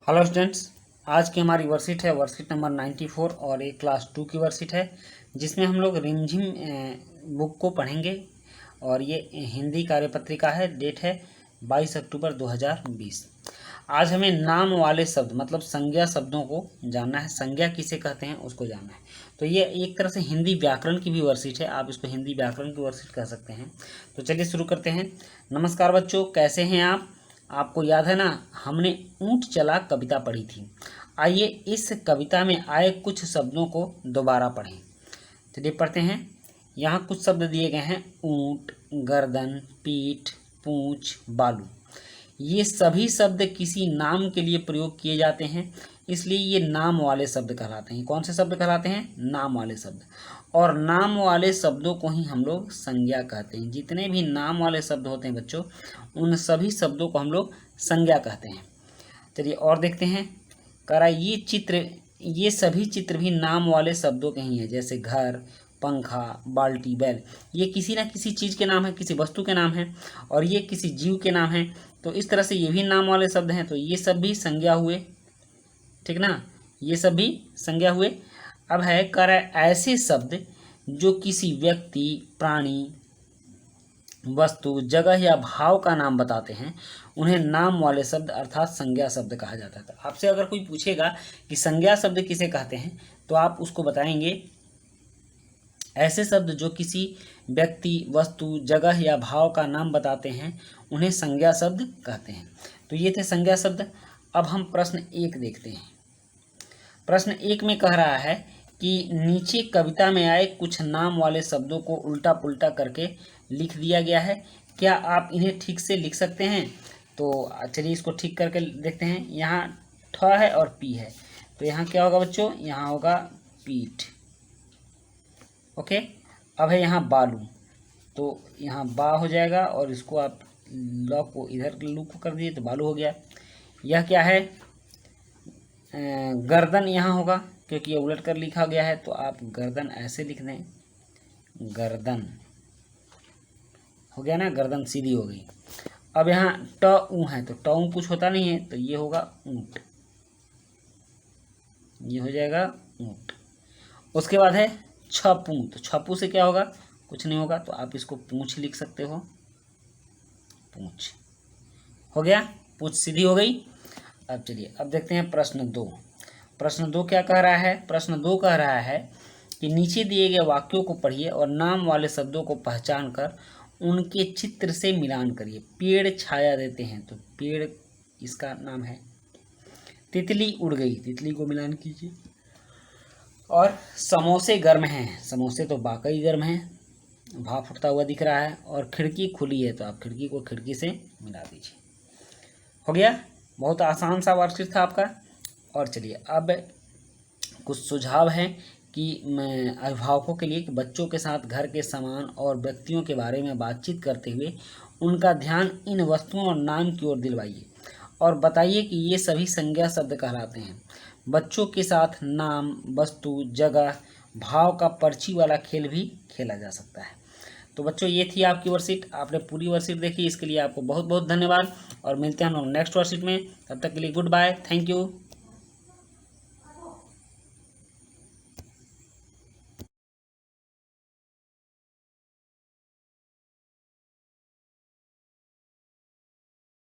Hello students, आज की हमारी वर्कशीट है वर्कशीट नंबर 94 और एक क्लास 2 की वर्कशीट है जिसमें हम लोग रिमझिम बुक को पढ़ेंगे। और ये हिंदी कार्यपत्रिका है, डेट है 22 अक्टूबर 2020। आज हमें नाम वाले शब्द मतलब संज्ञा शब्दों को जानना है। संज्ञा किसे कहते हैं उसको जानना है। तो ये एक तरह से हिंदी व्याकरण की भी वर्कशीट है, आप इसको हिंदी व्याकरण की वर्कशीट कह सकते हैं। तो चलिए शुरू करते हैं। नमस्कार बच्चों, कैसे हैं आप? आपको याद है ना, हमने ऊंट चला कविता पढ़ी थी। आइए इस कविता में आए कुछ शब्दों को दोबारा पढ़ें। चलिए पढ़ते हैं। यहाँ कुछ शब्द दिए गए हैं: ऊंट, गर्दन, पीठ, पूंछ, बालू। ये सभी शब्द किसी नाम के लिए प्रयोग किए जाते हैं, इसलिए ये नाम वाले शब्द कहलाते हैं। कौन से शब्द कहलाते हैं? नाम वाले शब्द। और नाम वाले शब्दों को ही हम लोग संज्ञा कहते हैं। जितने भी नाम वाले शब्द होते हैं बच्चों, उन सभी शब्दों को हम लोग संज्ञा कहते हैं। चलिए और देखते हैं। करा ये सभी चित्र भी नाम वाले शब्दों के ही हैं, जैसे घर, पंखा, बाल्टी, बैल। ये किसी ना किसी चीज़ के नाम है, किसी वस्तु के नाम है, और ये किसी जीव के नाम है। तो इस तरह से ये भी नाम वाले शब्द हैं, तो ये सब भी संज्ञा हुए। ठीक ना, ये सब भी संज्ञा हुए। अब है कर ऐसे शब्द जो किसी व्यक्ति, प्राणी, वस्तु, जगह या भाव का नाम बताते हैं, उन्हें नाम वाले शब्द अर्थात संज्ञा शब्द कहा जाता है। तो आपसे अगर कोई पूछेगा कि संज्ञा शब्द किसे कहते हैं, तो आप उसको बताएंगे ऐसे शब्द जो किसी व्यक्ति, वस्तु, जगह या भाव का नाम बताते हैं, उन्हें संज्ञा शब्द कहते हैं। तो ये थे संज्ञा शब्द। अब हम प्रश्न 1 देखते हैं। प्रश्न 1 में कह रहा है कि नीचे कविता में आए कुछ नाम वाले शब्दों को उल्टा पुल्टा करके लिख दिया गया है। क्या आप इन्हें ठीक से लिख सकते हैं? तो चलिए इसको ठीक करके देखते हैं। यहाँ ठ है और पी है, तो यहाँ क्या होगा बच्चों? यहाँ होगा पीठ। ओके। अब है यहाँ बालू, तो यहाँ बा हो जाएगा, और इसको आप लॉ को इधर लू को कर दिए तो बालू हो गया। यह क्या है? गर्दन यहाँ होगा, क्योंकि ये उलट कर लिखा गया है, तो आप गर्दन ऐसे लिख दें, गर्दन हो गया ना, गर्दन सीधी हो गई। अब यहाँ ट ऊ है, तो ट ऊ कुछ होता नहीं है, तो ये होगा ऊंट, ये हो जाएगा ऊंट। उसके बाद है छपू, तो छपू से क्या होगा? कुछ नहीं होगा, तो आप इसको पूंछ लिख सकते हो, पूंछ हो गया, पूंछ सीधी हो गई। अब चलिए अब देखते हैं प्रश्न 2। प्रश्न 2 क्या कह रहा है? प्रश्न 2 कह रहा है कि नीचे दिए गए वाक्यों को पढ़िए और नाम वाले शब्दों को पहचान कर उनके चित्र से मिलान करिए। पेड़ छाया देते हैं, तो पेड़ इसका नाम है। तितली उड़ गई, तितली को मिलान कीजिए। और समोसे गर्म हैं, समोसे तो वाकई गर्म हैं, भाप फूटता हुआ दिख रहा है। और खिड़की खुली है, तो आप खिड़की को खिड़की से मिला दीजिए। हो गया, बहुत आसान सा वर्कशीट था आपका। और चलिए अब कुछ सुझाव हैं कि अभिभावकों के लिए कि बच्चों के साथ घर के सामान और व्यक्तियों के बारे में बातचीत करते हुए उनका ध्यान इन वस्तुओं और नाम की ओर दिलवाइए और बताइए कि ये सभी संज्ञा शब्द कहलाते हैं। बच्चों के साथ नाम, वस्तु, जगह, भाव का पर्ची वाला खेल भी खेला जा सकता है। तो बच्चों ये थी आपकी वर्कशीट। आपने पूरी वर्कशीट देखी, इसके लिए आपको बहुत बहुत धन्यवाद, और मिलते हैं हम लोग नेक्स्ट वर्कशीट में। तब तक के लिए गुड बाय, थैंक यू।